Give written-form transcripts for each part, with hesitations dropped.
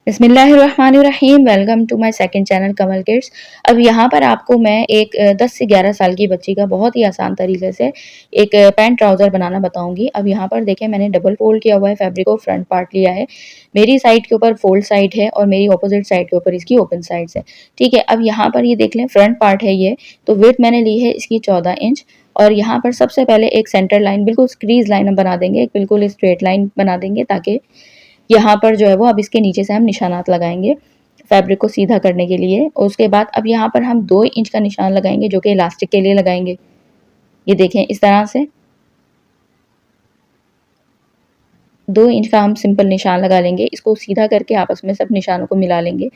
बिस्मिल्लाहिर्रहमानिर्रहीम। Welcome to my second channel Kamal kids. अब यहाँ पर आपको मैं एक 10 से 11 साल की बच्ची का बहुत ही आसान तरीके से एक पैंट ट्राउज़र बनाना बताऊंगी। अब यहाँ पर देखें, मैंने डबल फोल्ड किया हुआ है फैब्रिक को, फ्रंट पार्ट लिया है। मेरी साइड के ऊपर फोल्ड साइड है और मेरी ऑपोजिट साइड के ऊपर इसकी ओपन साइड है। ठीक है, अब यहाँ पर ये देख लें, फ्रंट पार्ट है ये, तो विड्थ मैंने ली है इसकी 14 इंच। और यहाँ पर सबसे पहले एक सेंटर लाइन, बिल्कुल स्क्रीज लाइन हम बना देंगे, बिल्कुल स्ट्रेट लाइन बना देंगे, ताकि यहाँ पर जो है वो अब इसके नीचे से हम निशानात लगाएंगे फैब्रिक को सीधा करने के लिए। और उसके बाद अब यहाँ पर हम 2 इंच का निशान लगाएंगे, जो कि इलास्टिक के लिए लगाएंगे। ये देखें, इस तरह से 2 इंच का हम सिंपल निशान लगा लेंगे। इसको सीधा करके आपस में सब निशानों को मिला लेंगे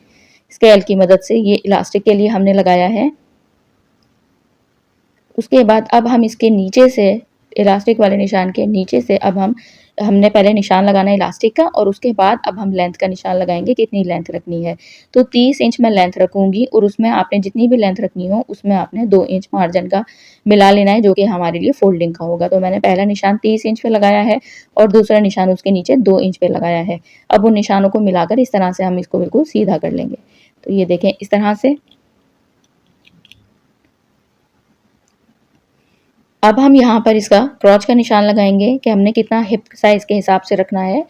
स्केल की मदद से। ये इलास्टिक के लिए हमने लगाया है। उसके बाद अब हम इसके नीचे से, इलास्टिक वाले निशान के नीचे से, अब हमने पहले निशान लगाना है इलास्टिक का, और उसके बाद अब हम लेंथ का निशान लगाएंगे, कितनी लेंथ रखनी है। तो 30 इंच मैं लेंथ रखूंगी, और उसमें आपने जितनी भी लेंथ रखनी हो उसमें आपने 2 इंच मार्जिन का मिला लेना है, जो कि हमारे लिए फोल्डिंग का होगा। तो मैंने पहला निशान 30 इंच पे लगाया है और दूसरा निशान उसके नीचे 2 इंच पे लगाया है। अब उन निशानों को मिलाकर इस तरह से हम इसको बिल्कुल सीधा कर लेंगे। तो ये देखें, इस तरह से। अब हम यहाँ पर इसका क्रॉच का निशान लगाएंगे कि हमने कितना हिप साइज के हिसाब से रखना है।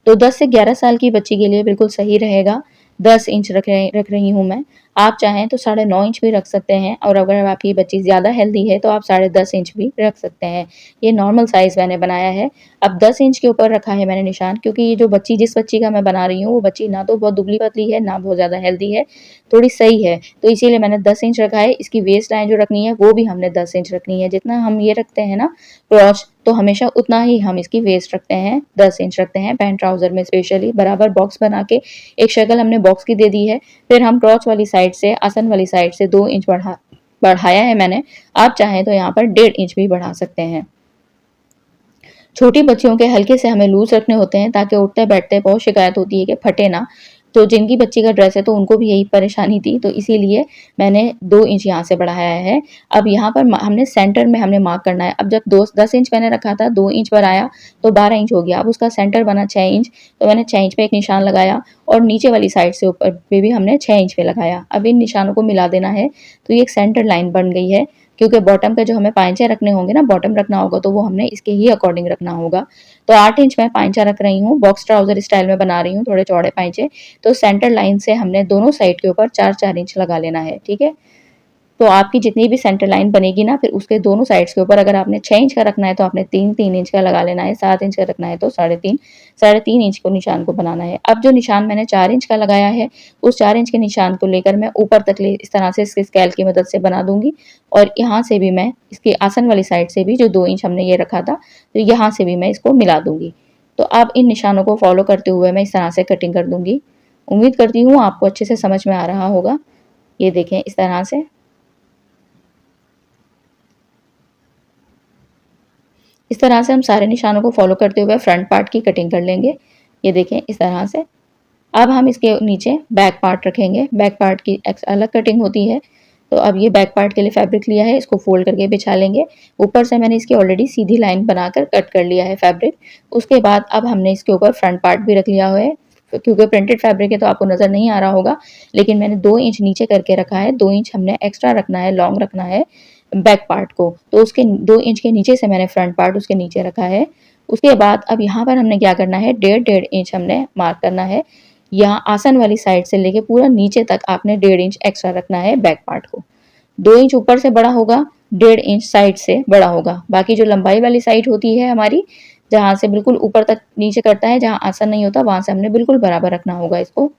तो 10 से 11 साल की बच्ची के लिए बिल्कुल सही रहेगा। 10 इंच रख रही हूँ मैं। आप चाहें तो 9.5 इंच भी रख सकते हैं, और अगर आपकी बच्ची ज़्यादा हेल्दी है तो आप 10.5 इंच भी रख सकते हैं। ये नॉर्मल साइज़ मैंने बनाया है। अब 10 इंच के ऊपर रखा है मैंने निशान, क्योंकि ये जो बच्ची, जिस बच्ची का मैं बना रही हूँ, वो बच्ची ना तो बहुत दुबली पतली है, ना बहुत ज़्यादा हेल्दी है, थोड़ी सही है। तो इसीलिए मैंने 10 इंच रखा है। इसकी वेस्ट लाइन जो रखनी है वो भी हमने 10 इंच रखनी है। जितना हम ये रखते हैं ना क्रॉच, तो हमेशा उतना ही हम इसकी वेस्ट रखते हैं, 10 इंच रखते हैं पैंट ट्राउजर में स्पेशली। बराबर बॉक्स बना के एक शक्ल हमने बॉक्स की दे दी है। फिर हम क्रॉच वाली साइड से, आसन वाली साइड से 2 इंच बढ़ाया है मैंने। आप चाहें तो यहाँ पर 1.5 इंच भी बढ़ा सकते हैं। छोटी बच्चियों के हल्के से हमें लूज रखने होते हैं, ताकि उठते बैठते बहुत शिकायत होती है कि फटे ना। तो जिनकी बच्ची का ड्रेस है तो उनको भी यही परेशानी थी, तो इसीलिए मैंने 2 इंच यहाँ से बढ़ाया है। अब यहाँ पर हमने सेंटर में हमने मार्क करना है। अब जब 10 इंच मैंने रखा था, 2 इंच पर आया तो 12 इंच हो गया। अब उसका सेंटर बना 6 इंच, तो मैंने 6 इंच पे एक निशान लगाया, और नीचे वाली साइड से ऊपर पे भी हमने 6 इंच पे लगाया। अब इन निशानों को मिला देना है, तो ये एक सेंटर लाइन बन गई है। क्योंकि बॉटम का जो हमें पांचे रखने होंगे ना, बॉटम रखना होगा, तो वो हमने इसके ही अकॉर्डिंग रखना होगा। तो 8 इंच मैं पांचा रख रही हूँ, बॉक्स ट्राउजर स्टाइल में बना रही हूँ, थोड़े चौड़े पांचे। तो सेंटर लाइन से हमने दोनों साइड के ऊपर 4-4 इंच लगा लेना है। ठीक है, तो आपकी जितनी भी सेंटर लाइन बनेगी ना, फिर उसके दोनों साइड्स के ऊपर, अगर आपने 6 इंच का रखना है तो आपने 3-3 इंच का लगा लेना है, 7 इंच का रखना है तो 3.5 इंच को निशान को बनाना है। अब जो निशान मैंने 4 इंच का लगाया है, उस 4 इंच के निशान को लेकर मैं ऊपर तक इस तरह से इसके स्केल की मदद से बना दूंगी। और यहाँ से भी मैं इसकी आसन वाली साइड से भी, जो 2 इंच हमने ये रखा था, तो यहाँ से भी मैं इसको मिला दूंगी। तो अब इन निशानों को फॉलो करते हुए मैं इस तरह से कटिंग कर दूंगी। उम्मीद करती हूँ आपको अच्छे से समझ में आ रहा होगा। ये देखें, इस तरह से। इस तरह से हम सारे निशानों को फॉलो करते हुए फ्रंट पार्ट की कटिंग कर लेंगे। ये देखें, इस तरह से। अब हम इसके नीचे बैक पार्ट रखेंगे। बैक पार्ट की अलग कटिंग होती है। तो अब ये बैक पार्ट के लिए फैब्रिक लिया है, इसको फोल्ड करके बिछा लेंगे। ऊपर से मैंने इसकी ऑलरेडी सीधी लाइन बनाकर कट कर लिया है फैब्रिक। उसके बाद अब हमने इसके ऊपर फ्रंट पार्ट भी रख लिया है। क्योंकि प्रिंटेड फैब्रिक है तो आपको नजर नहीं आ रहा होगा, लेकिन मैंने 2 इंच नीचे करके रखा है। 2 इंच हमने एक्स्ट्रा रखना है, लॉन्ग रखना है बैक पार्ट को। तो उसके 2 इंच के नीचे से मैंने फ्रंट पार्ट उसके नीचे रखा है। उसके बाद अब यहाँ पर हमने क्या करना है, 1.5 इंच हमने मार्क करना है। यहाँ आसन वाली साइड से लेके पूरा नीचे तक आपने 1.5 इंच एक्स्ट्रा रखना है बैक पार्ट को। 2 इंच ऊपर से बड़ा होगा, 1.5 इंच साइड से बड़ा होगा। बाकी जो लंबाई वाली साइड होती है हमारी, जहाँ से बिल्कुल ऊपर तक नीचे करता है, जहाँ आसन नहीं होता, वहां से हमने बिल्कुल बराबर रखना होगा इसको।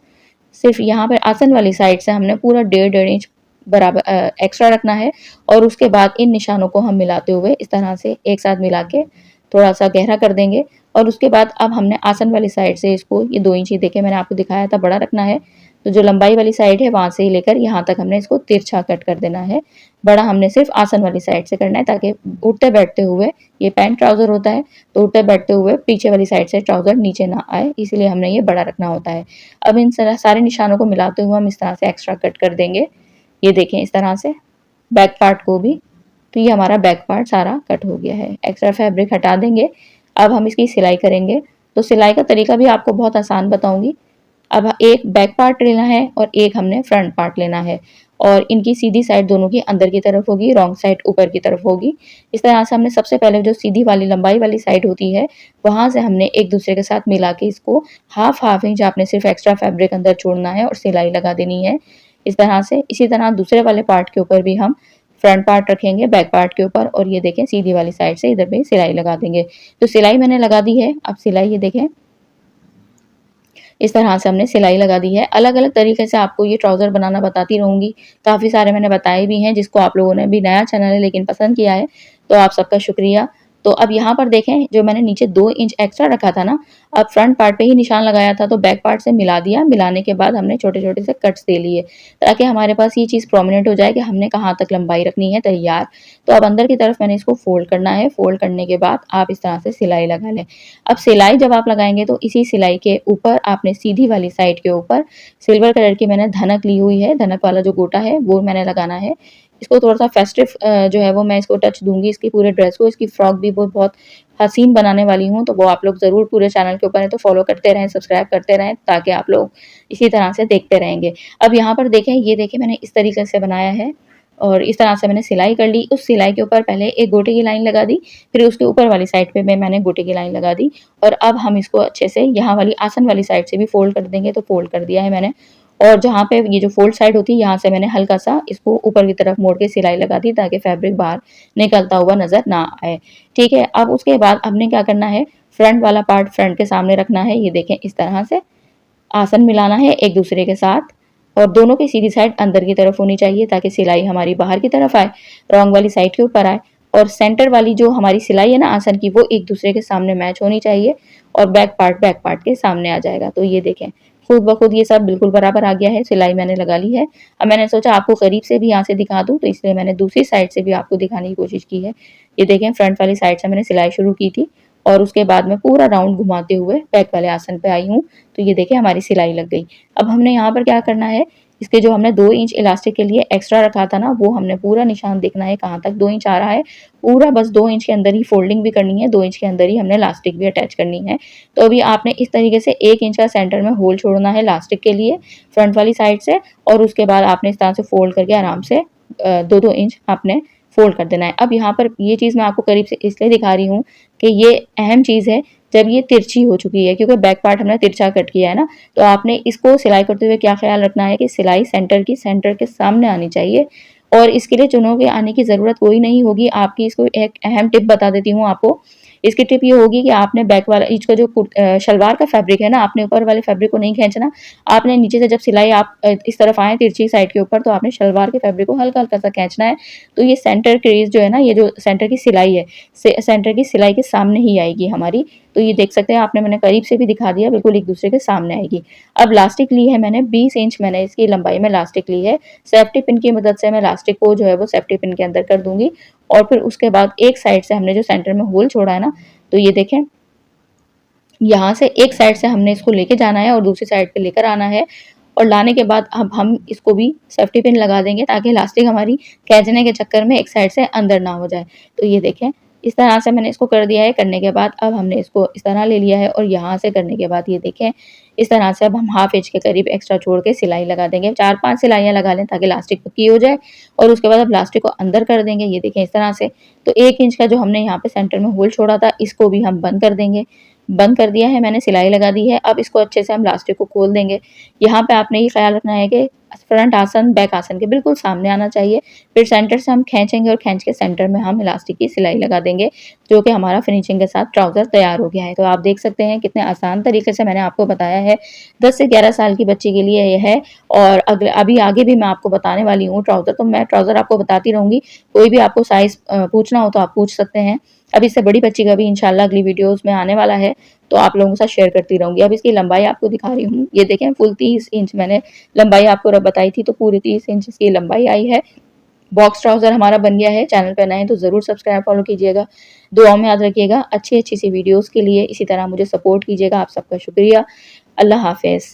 सिर्फ यहाँ पर आसन वाली साइड से हमने पूरा 1.5 इंच बराबर एक्स्ट्रा रखना है। और उसके बाद इन निशानों को हम मिलाते हुए इस तरह से एक साथ मिला के थोड़ा सा गहरा कर देंगे। और उसके बाद अब हमने आसन वाली साइड से इसको, ये 2 इंच ही देखे मैंने आपको दिखाया था, बड़ा रखना है। तो जो लंबाई वाली साइड है वहां से ही लेकर यहाँ तक हमने इसको तिरछा कट कर देना है। बड़ा हमने सिर्फ आसन वाली साइड से करना है, ताकि उठते बैठते हुए, ये पैंट ट्राउजर होता है, तो उठते बैठते हुए पीछे वाली साइड से ट्राउजर नीचे ना आए, इसलिए हमने ये बड़ा रखना होता है। अब इन सारे निशानों को मिलाते हुए हम इस तरह से एक्स्ट्रा कट कर देंगे। ये देखें, इस तरह से बैक पार्ट को भी। तो ये हमारा बैक पार्ट सारा कट हो गया है। एक्स्ट्रा फैब्रिक हटा देंगे। अब हम इसकी सिलाई करेंगे। तो सिलाई का तरीका भी आपको बहुत आसान बताऊंगी। अब एक बैक पार्ट लेना है और एक हमने फ्रंट पार्ट लेना है और इनकी सीधी साइड दोनों की अंदर की तरफ होगी, रॉन्ग साइड ऊपर की तरफ होगी। इस तरह से हमने सबसे पहले जो सीधी वाली लंबाई वाली साइड होती है वहां से हमने एक दूसरे के साथ मिला के इसको हाफ इंच आपने सिर्फ एक्स्ट्रा फैब्रिक अंदर छोड़ना है और सिलाई लगा देनी है इस तरह से। इसी तरह दूसरे वाले पार्ट के ऊपर भी हम फ्रंट पार्ट रखेंगे बैक पार्ट के ऊपर और ये देखें सीधी वाली साइड से इधर पे सिलाई लगा देंगे। तो सिलाई मैंने लगा दी है। अब सिलाई ये देखें इस तरह से हमने सिलाई लगा दी है। अलग अलग तरीके से आपको ये ट्राउजर बनाना बताती रहूंगी। काफ़ी सारे मैंने बताए भी हैं जिसको आप लोगों ने भी नया चैनल है लेकिन पसंद किया है, तो आप सबका शुक्रिया। तो अब यहाँ पर देखें जो मैंने नीचे 2 इंच एक्स्ट्रा रखा था ना, अब फ्रंट पार्ट पे ही निशान लगाया था तो बैक पार्ट से मिला दिया। मिलाने के बाद हमने छोटे-छोटे से कट्स दे लिए ताकि हमारे पास ये चीज़ प्रोमिनेंट हो जाए कि हमने कहाँ तक लंबाई रखनी है तैयार। तो अब अंदर की तरफ मैंने इसको फोल्ड करना है। फोल्ड करने के बाद आप इस तरह से सिलाई लगा लें। अब सिलाई जब आप लगाएंगे तो इसी सिलाई के ऊपर आपने सीधी वाली साइड के ऊपर सिल्वर कलर की मैंने धनक ली हुई है, धनक वाला जो गोटा है वो मैंने लगाना है। इसको थोड़ा-सा फेस्टिव जो है वो मैं इसको टच दूँगी इसकी पूरे ड्रेस को। इसकी फ्रॉक भी वो बहुत हसीन बनाने वाली हूँ, तो वो आप लोग ज़रूर पूरे चैनल के ऊपर है तो फॉलो करते रहें, सब्सक्राइब करते रहें ताकि आप लोग इसी तरह से देखते रहेंगे। अब यहाँ पर देखें, ये देखिए मैंने इस तरीके से बनाया है और इस तरह से मैंने सिलाई कर ली। उस सिलाई के ऊपर पहले एक गोटे की लाइन लगा दी, फिर उसके ऊपर वाली साइड पे मैंने गोटे की लाइन लगा दी और अब हम इसको अच्छे से यहाँ वाली आसन वाली साइड से भी फोल्ड कर देंगे। तो फोल्ड कर दिया है मैंने और जहाँ पे ये जो फोल्ड साइड होती है यहाँ से मैंने हल्का सा इसको ऊपर की तरफ मोड़ के सिलाई लगा दी ताकि फैब्रिक बाहर निकलता हुआ नजर ना आए। ठीक है, अब उसके बाद हमने क्या करना है, फ्रंट वाला पार्ट फ्रंट के सामने रखना है। ये देखें इस तरह से आसन मिलाना है एक दूसरे के साथ और दोनों की सीधी साइड अंदर की तरफ होनी चाहिए ताकि सिलाई हमारी बाहर की तरफ आए, रॉन्ग वाली साइड के ऊपर आए और सेंटर वाली जो हमारी सिलाई है ना आसन की वो एक दूसरे के सामने मैच होनी चाहिए और बैक पार्ट के सामने आ जाएगा। तो ये देखें खुद ब खुद ये सब बिल्कुल बराबर आ गया है। सिलाई मैंने लगा ली है। अब मैंने सोचा आपको करीब से भी यहाँ से दिखा दूं तो इसलिए मैंने दूसरी साइड से भी आपको दिखाने की कोशिश की है। ये देखें फ्रंट वाली साइड से मैंने सिलाई शुरू की थी और उसके बाद मैं पूरा राउंड घुमाते हुए बैक वाले आसन पे आई हूँ। तो ये देखिए हमारी सिलाई लग गई। अब हमने यहाँ पर क्या करना है, इसके जो हमने 2 इंच इलास्टिक के लिए एक्स्ट्रा रखा था ना वो हमने पूरा निशान देखना है कहाँ तक 2 इंच आ रहा है। पूरा बस 2 इंच के अंदर ही फोल्डिंग भी करनी है, 2 इंच के अंदर ही हमने इलास्टिक भी अटैच करनी है। तो अभी आपने इस तरीके से 1 इंच का सेंटर में होल छोड़ना है इलास्टिक के लिए फ्रंट वाली साइड से और उसके बाद आपने इस तरह से फोल्ड करके आराम से 2-2 इंच आपने फोल्ड कर देना है। अब यहाँ पर ये चीज़ मैं आपको करीब से इसलिए दिखा रही हूँ कि ये अहम चीज़ है जब ये तिरछी हो चुकी है क्योंकि बैक पार्ट हमने तिरछा कट किया है ना, तो आपने इसको सिलाई करते हुए क्या ख्याल रखना है कि सिलाई सेंटर के सामने आनी चाहिए और इसके लिए चुनों के आने की ज़रूरत कोई नहीं होगी। आपकी इसको एक अहम टिप बता देती हूँ आपको। इसकी टिप ये होगी कि आपने बैक वाला इसका जो शलवार का फैब्रिक है ना, आपने ऊपर वाले फैब्रिक को नहीं खींचना। आपने नीचे से जब सिलाई आप इस तरफ आए तिरछी साइड के ऊपर तो आपने शलवार के फैब्रिक को हल्का-हल्का सा खींचना है। तो ये सेंटर क्रीज जो है ना, ये जो सेंटर की सिलाई है, सेंटर की सिलाई के सामने ही आएगी हमारी। तो ये देख सकते हैं आपने मैंने करीब से भी दिखा दिया, बिल्कुल एक दूसरे के सामने आएगी। अब लास्टिक ली है मैंने 20 इंच मैंने इसकी लंबाई में लास्टिक ली है। सेफ्टी पिन की मदद से मैं लास्टिक को जो है वो सेफ्टी पिन के अंदर कर दूंगी और फिर उसके बाद एक साइड से हमने जो सेंटर में होल छोड़ा है ना, तो ये देखें यहाँ से एक साइड से हमने इसको लेके जाना है और दूसरी साइड पे लेकर आना है और लाने के बाद अब हम इसको भी सेफ्टी पिन लगा देंगे ताकि इलास्टिक हमारी खींचने के चक्कर में एक साइड से अंदर ना हो जाए। तो ये देखें इस तरह से मैंने इसको कर दिया है। करने के बाद अब हमने इसको इस तरह ले लिया है और यहाँ से करने के बाद ये देखें इस तरह से अब हम हाफ इंच के करीब एक्स्ट्रा छोड़ के सिलाई लगा देंगे। 4-5 सिलाइयाँ लगा लें ताकि इलास्टिक पक्की हो जाए और उसके बाद अब इलास्टिक को अंदर कर देंगे। ये देखें इस तरह से। तो 1 इंच का जो हमने यहाँ पे सेंटर में होल छोड़ा था इसको भी हम बंद कर देंगे। बंद कर दिया है मैंने, सिलाई लगा दी है। अब इसको अच्छे से हम इलास्टिक को खोल देंगे। यहाँ पे आपने ये ख्याल रखना है कि फ्रंट आसन बैक आसन के बिल्कुल सामने आना चाहिए। फिर सेंटर से हम खींचेंगे और खींच के सेंटर में हम इलास्टिक की सिलाई लगा देंगे जो कि हमारा फिनिशिंग के साथ ट्राउजर तैयार हो गया है। तो आप देख सकते हैं कितने आसान तरीके से मैंने आपको बताया है। 10 से 11 साल की बच्ची के लिए ये है और अभी आगे भी मैं आपको बताने वाली हूँ ट्राउजर। तो मैं ट्राउजर आपको बताती रहूंगी। कोई भी आपको साइज पूछना हो तो आप पूछ सकते हैं। अब इससे बड़ी बच्ची का भी इंशाल्लाह अगली वीडियोस में आने वाला है तो आप लोगों के साथ शेयर करती रहूंगी। अब इसकी लंबाई आपको दिखा रही हूँ। ये देखें फुल 30 इंच मैंने लंबाई आपको बताई थी, तो पूरी 30 इंच इसकी लंबाई आई है। बॉक्स ट्राउजर हमारा बन गया है। चैनल पर नए तो जरूर सब्सक्राइब फॉलो कीजिएगा। दुआओं में याद रखिएगा। अच्छी अच्छी सी वीडियोस के लिए इसी तरह मुझे सपोर्ट कीजिएगा। आप सबका शुक्रिया। अल्लाह हाफिज।